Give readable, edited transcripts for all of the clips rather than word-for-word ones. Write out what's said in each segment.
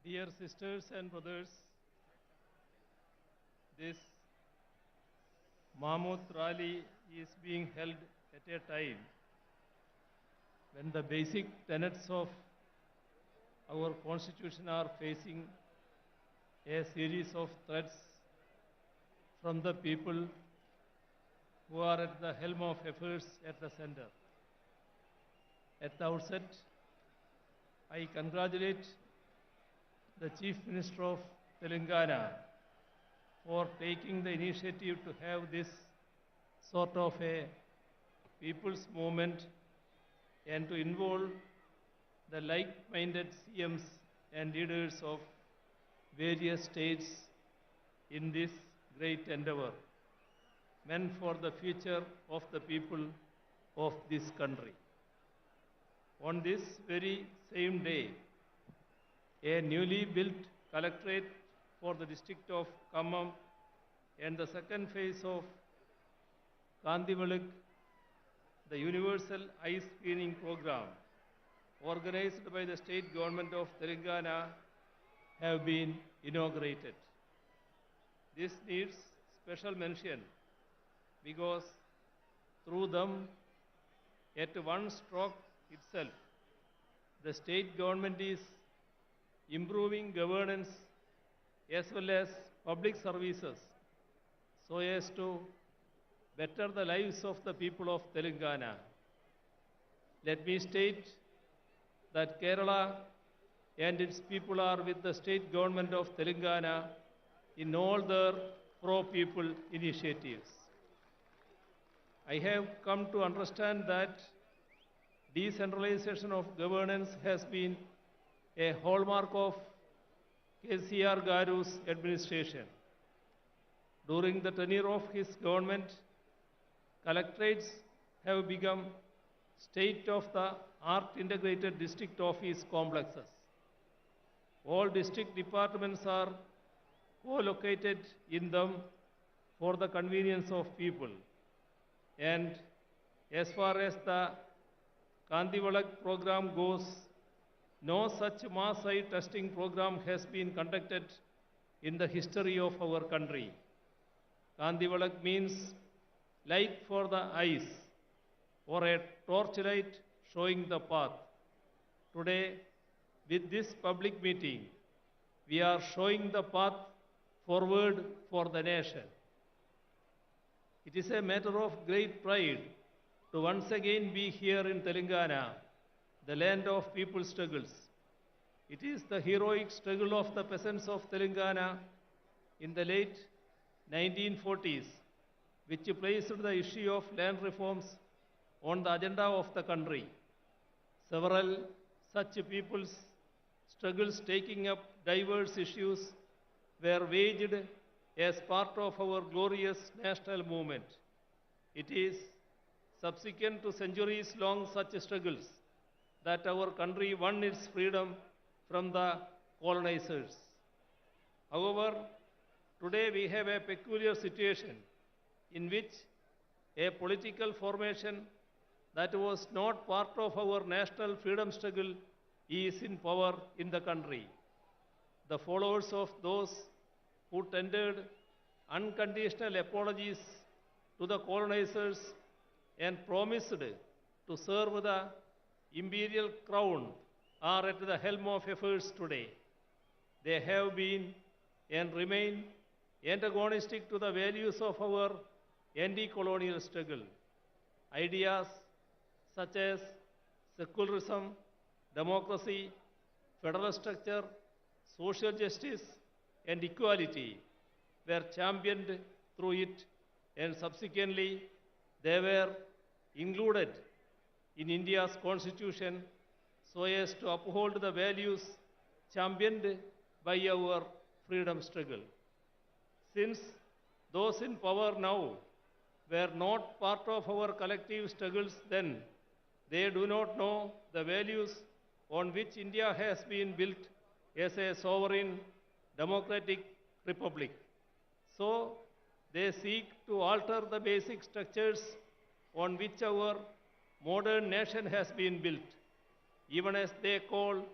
Dear sisters and brothers, this Mammoth rally is being held at a time when the basic tenets of our constitution are facing a series of threats from the people who are at the helm of affairs at the center. At the outset, I congratulate the Chief Minister of Telangana for taking the initiative to have this sort of a people's movement and to involve the like-minded CMs and leaders of various states in this great endeavor, meant for the future of the people of this country. On this very same day, a newly built collectorate for the district of Khammam and the second phase of Kandivalak, the Universal Eye Screening Program, organized by the state government of Telangana, have been inaugurated. This needs special mention because through them, at one stroke itself, the state government is improving governance as well as public services so as to better the lives of the people of Telangana. Let me state that Kerala and its people are with the state government of Telangana in all their pro-people initiatives. I have come to understand that decentralization of governance has been a hallmark of KCR Garu's administration. During the tenure of his government, collectorates have become state-of-the-art integrated district office complexes. All district departments are co-located in them for the convenience of people. And as far as the Kandivalak program goes, no such mass eye testing program has been conducted in the history of our country. Kandivalak means light for the eyes, or a torchlight showing the path. Today, with this public meeting, we are showing the path forward for the nation. It is a matter of great pride to once again be here in Telangana, the land of people's struggles. It is the heroic struggle of the peasants of Telangana in the late 1940s which placed the issue of land reforms on the agenda of the country. Several such people's struggles taking up diverse issues were waged as part of our glorious national movement. It is subsequent to centuries-long such struggles that our country won its freedom from the colonizers. However, today we have a peculiar situation in which a political formation that was not part of our national freedom struggle is in power in the country. The followers of those who tendered unconditional apologies to the colonizers and promised to serve the imperial crown are at the helm of affairs today. They have been and remain antagonistic to the values of our anti-colonial struggle. Ideas such as secularism, democracy, federal structure, social justice, and equality were championed through it, and subsequently they were included in India's constitution so as to uphold the values championed by our freedom struggle. Since those in power now were not part of our collective struggles then, they do not know the values on which India has been built as a sovereign democratic republic. So, they seek to alter the basic structures on which our modern nation has been built, even as they call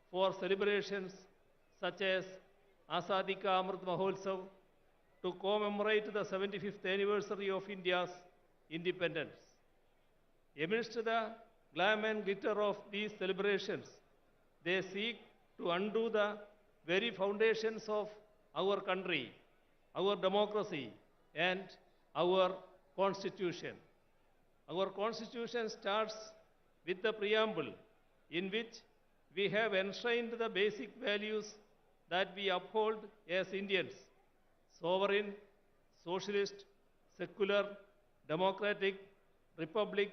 for celebrations such as Azadi Ka Amrit Mahotsav, to commemorate the 75th anniversary of India's independence. Amidst the glam and glitter of these celebrations, they seek to undo the very foundations of our country, our democracy, and our constitution. Our constitution starts with the preamble, in which we have enshrined the basic values that we uphold as Indians: sovereign, socialist, secular, democratic, republic,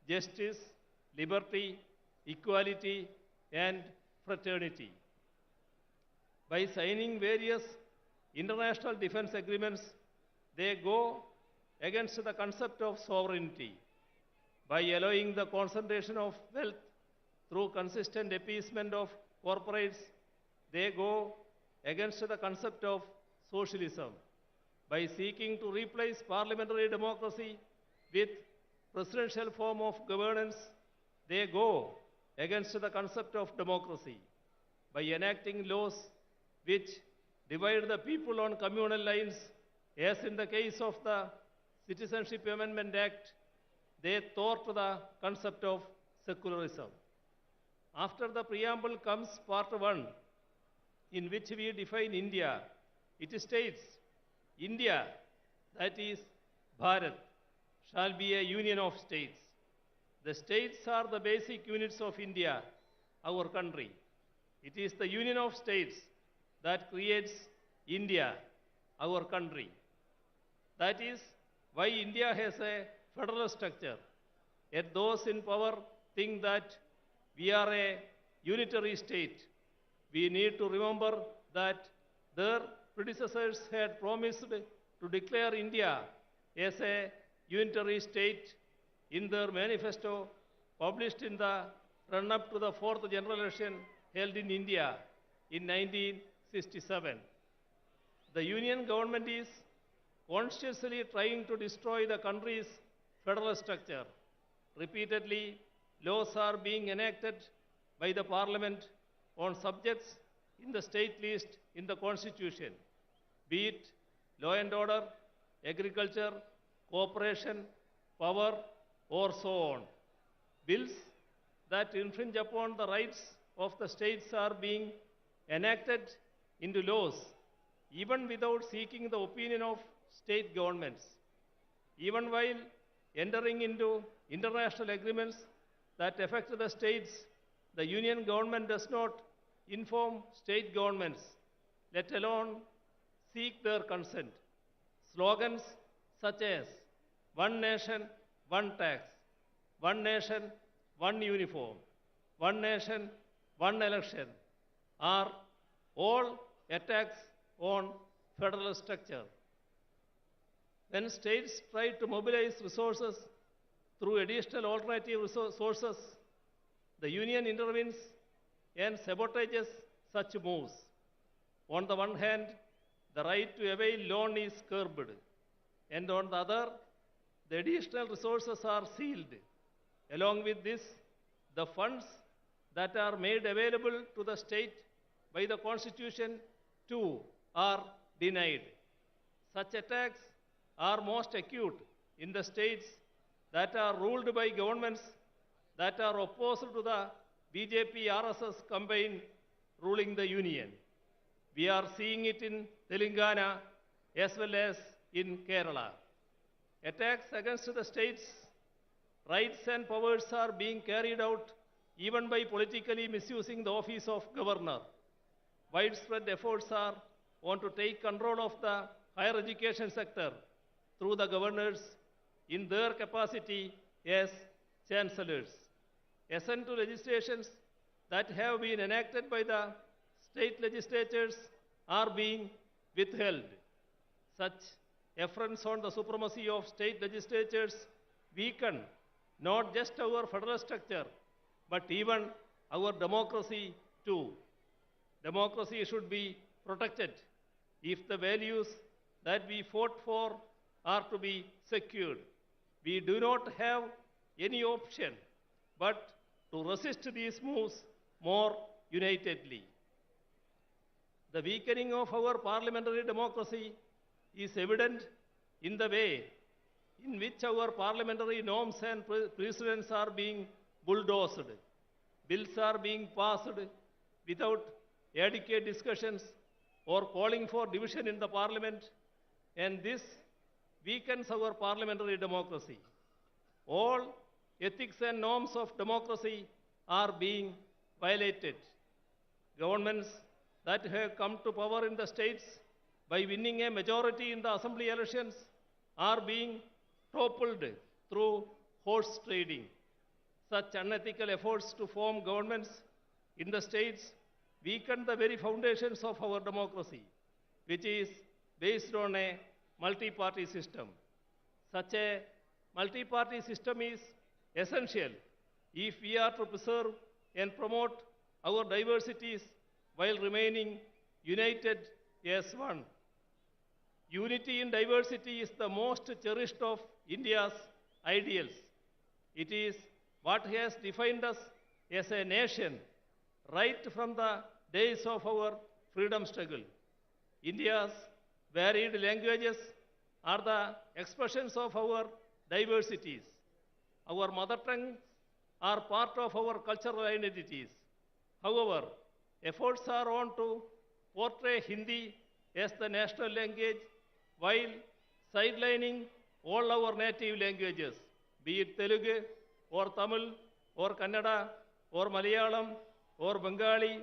justice, liberty, equality, and fraternity. By signing various international defense agreements, they go against the concept of sovereignty. By allowing the concentration of wealth through consistent appeasement of corporates, they go against the concept of socialism. By seeking to replace parliamentary democracy with presidential form of governance, they go against the concept of democracy. By enacting laws which divide the people on communal lines, as in the case of the Citizenship Amendment Act, they thwart the concept of secularism. After the preamble comes part 1, in which we define India. It states, India, that is Bharat, shall be a union of states. The states are the basic units of India, our country. It is the union of states that creates India, our country. That is why India has a federal structure. Yet those in power think that we are a unitary state. We need to remember that their predecessors had promised to declare India as a unitary state in their manifesto published in the run-up to the 4th general election held in India in 1967. The union government is consciously trying to destroy the country's federal structure. Repeatedly, laws are being enacted by the parliament on subjects in the state list in the constitution, be it law and order, agriculture, cooperation, power, or so on. Bills that infringe upon the rights of the states are being enacted into laws, even without seeking the opinion of state governments. Even while entering into international agreements that affect the states, the union government does not inform state governments, let alone seek their consent. Slogans such as one nation, one tax, one nation, one uniform, one nation, one election are all attacks on federal structure. When states try to mobilize resources through additional alternative sources, the union intervenes and sabotages such moves. On the one hand, the right to avail loan is curbed, and on the other, the additional resources are sealed. Along with this, the funds that are made available to the state by the Constitution too are denied. Such attacks are most acute in the states that are ruled by governments that are opposed to the BJP RSS combine ruling the union. We are seeing it in Telangana as well as in Kerala. Attacks against the states' rights and powers are being carried out even by politically misusing the office of governor. Widespread efforts are on to take control of the higher education sector through the governors in their capacity as chancellors. Assent to legislations that have been enacted by the state legislatures are being withheld. Such affronts on the supremacy of state legislatures weaken not just our federal structure, but even our democracy too. Democracy should be protected if the values that we fought for are to be secured. We do not have any option but to resist these moves more unitedly. The weakening of our parliamentary democracy is evident in the way in which our parliamentary norms and precedents are being bulldozed. Bills are being passed without adequate discussions or calling for division in the parliament, and this weakens our parliamentary democracy. All ethics and norms of democracy are being violated. Governments that have come to power in the states by winning a majority in the assembly elections are being toppled through horse trading. Such unethical efforts to form governments in the states weaken the very foundations of our democracy, which is based on a multi-party system. Such a multi-party system is essential if we are to preserve and promote our diversities while remaining united as one. Unity in diversity is the most cherished of India's ideals. It is what has defined us as a nation right from the days of our freedom struggle. India's varied languages are the expressions of our diversities. Our mother tongues are part of our cultural identities. However, efforts are on to portray Hindi as the national language while sidelining all our native languages, be it Telugu or Tamil or Kannada or Malayalam or Bengali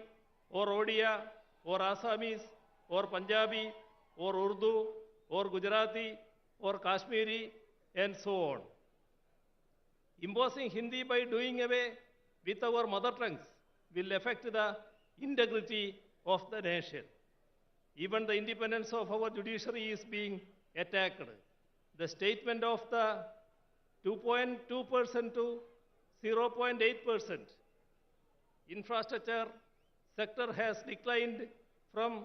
or Odia or Assamese or Punjabi or Urdu or Gujarati or Kashmiri and so on. Imposing Hindi by doing away with our mother tongues will affect the integrity of the nation. Even the independence of our judiciary is being attacked. The statement of the 2.2% to 0.8% infrastructure sector has declined from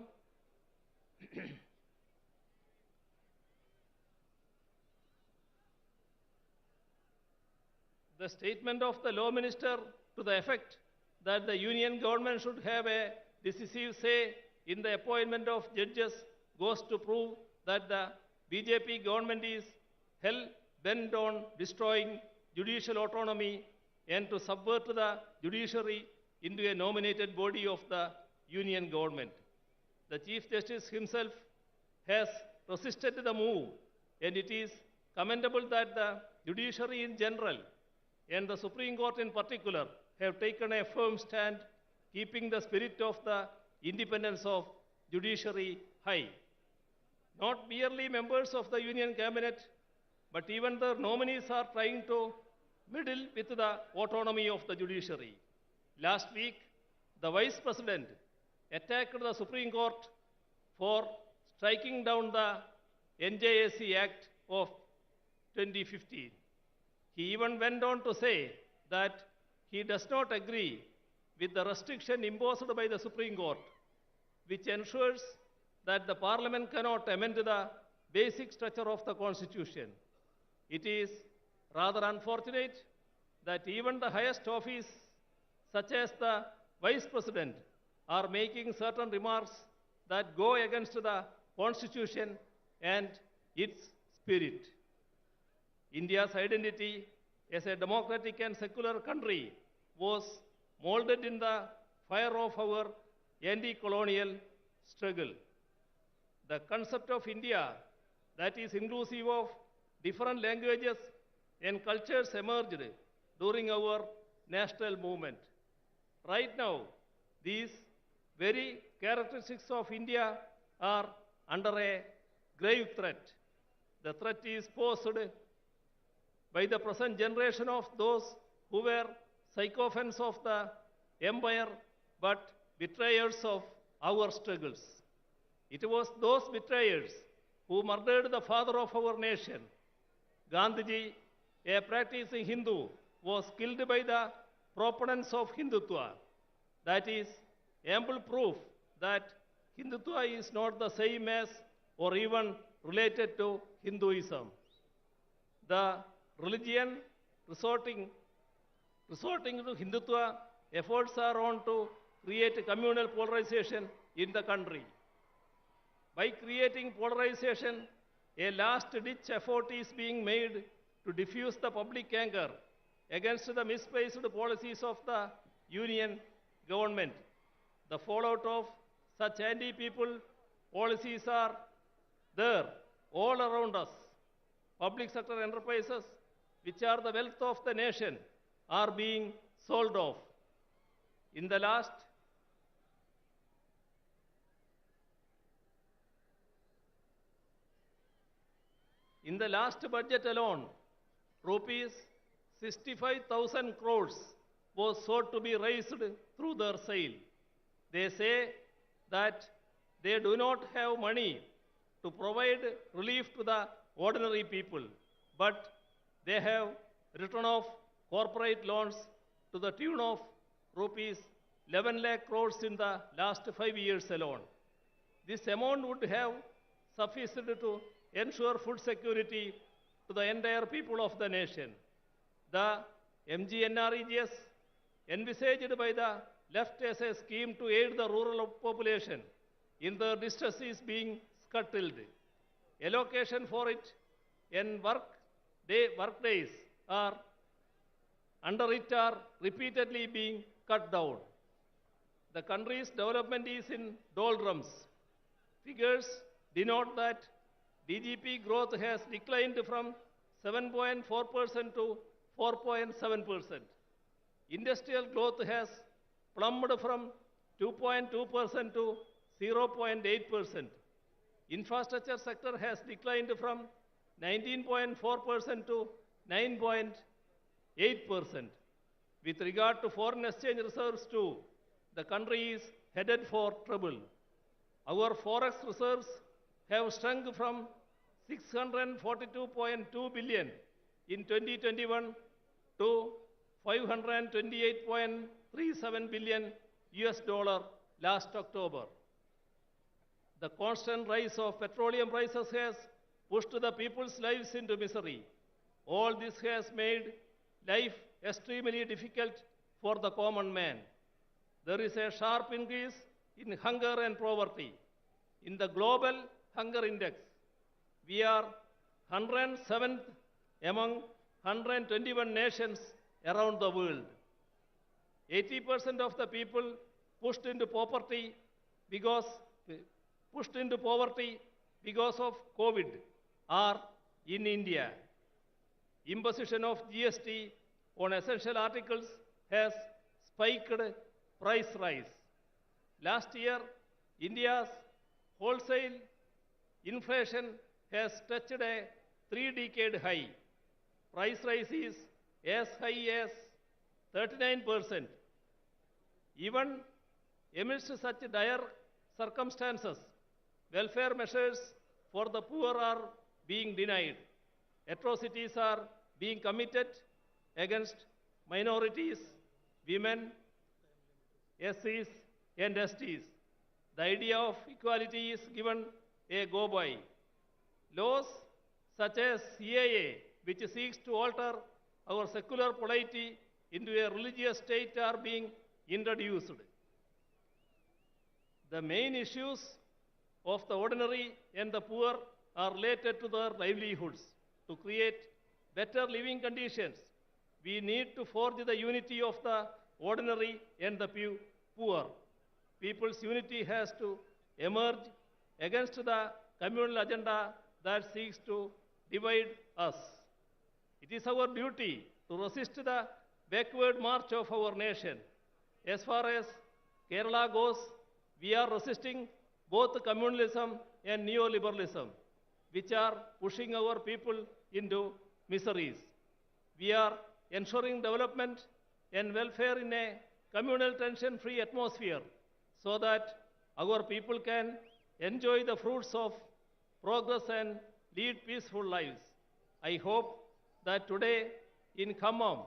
the statement of the law minister to the effect that the union government should have a decisive say in the appointment of judges goes to prove that the BJP government is hell-bent on destroying judicial autonomy and to subvert the judiciary into a nominated body of the union government. The Chief Justice himself has resisted the move, and it is commendable that the judiciary in general and the Supreme Court in particular have taken a firm stand, keeping the spirit of the independence of judiciary high. Not merely members of the Union Cabinet, but even the nominees are trying to meddle with the autonomy of the judiciary. Last week, the Vice President attacked the Supreme Court for striking down the NJSC Act of 2015. He even went on to say that he does not agree with the restriction imposed by the Supreme Court, which ensures that the Parliament cannot amend the basic structure of the Constitution. It is rather unfortunate that even the highest office, such as the Vice President, are making certain remarks that go against the Constitution and its spirit. India's identity as a democratic and secular country was molded in the fire of our anti-colonial struggle. The concept of India that is inclusive of different languages and cultures emerged during our national movement. Right now, these very characteristics of India are under a grave threat. The threat is posed by the present generation of those who were sycophants of the empire but betrayers of our struggles. It was those betrayers who murdered the father of our nation. Gandhiji, a practicing Hindu, was killed by the proponents of Hindutva. That is ample proof that Hindutva is not the same as or even related to Hinduism. The religion resorting to Hindutva efforts are on to create communal polarization in the country. By creating polarization, a last-ditch effort is being made to diffuse the public anger against the misplaced policies of the Union government. The fallout of such anti-people policies are there all around us. Public sector enterprises, which are the wealth of the nation, are being sold off. In the last budget alone, rupees 65,000 crores was sought to be raised through their sale. They say that they do not have money to provide relief to the ordinary people, but they have written off corporate loans to the tune of rupees 11 lakh crores in the last 5 years alone. This amount would have sufficed to ensure food security to the entire people of the nation. The MGNREGS envisaged by the left as a scheme to aid the rural population in their distress is being scuttled. Allocation for it and work days are under it are repeatedly being cut down. The country's development is in doldrums. Figures denote that DGP growth has declined from 7.4% to 4.7%. Industrial growth has plummeted from 2.2% to 0.8%. Infrastructure sector has declined from 19.4% to 9.8%. With regard to foreign exchange reserves too, the country is headed for trouble. Our forex reserves have shrunk from 642.2 billion in 2021 to 528.37 billion US dollar last October. The constant rise of petroleum prices has pushed the people's lives into misery. All this has made life extremely difficult for the common man. There is a sharp increase in hunger and poverty. In the global hunger index, we are 107th among 121 nations around the world. 80% of the people pushed into poverty because of COVID are in India. Imposition of GST on essential articles has spiked price rise. Last year, India's wholesale inflation has touched a 3-decade high. Price rise is as high as 39%. Even amidst such dire circumstances, welfare measures for the poor are being denied. Atrocities are being committed against minorities, women, SCs, and STs. The idea of equality is given a go-by. Laws such as CAA, which seeks to alter our secular polity into a religious state, are being introduced. The main issues of the ordinary and the poor are related to their livelihoods. To create better living conditions, we need to forge the unity of the ordinary and the poor. People's unity has to emerge against the communal agenda that seeks to divide us. It is our duty to resist the backward march of our nation. As far as Kerala goes, we are resisting both communalism and neoliberalism, which are pushing our people into miseries. We are ensuring development and welfare in a communal tension-free atmosphere so that our people can enjoy the fruits of progress and lead peaceful lives. I hope that today in Khammam,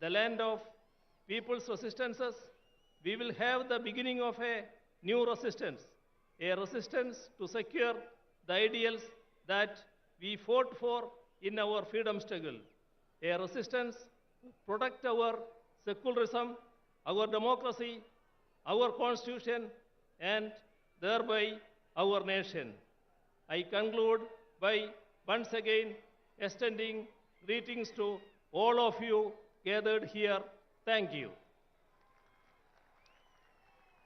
the land of people's resistances, we will have the beginning of a new resistance, a resistance to secure the ideals that we fought for in our freedom struggle, a resistance to protect our secularism, our democracy, our constitution, and thereby our nation. I conclude by once again extending greetings to all of you gathered here. Thank you.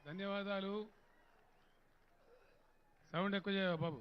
ధన్యవాదాలు. Sound ఎక్కువ చేయవా బాబు?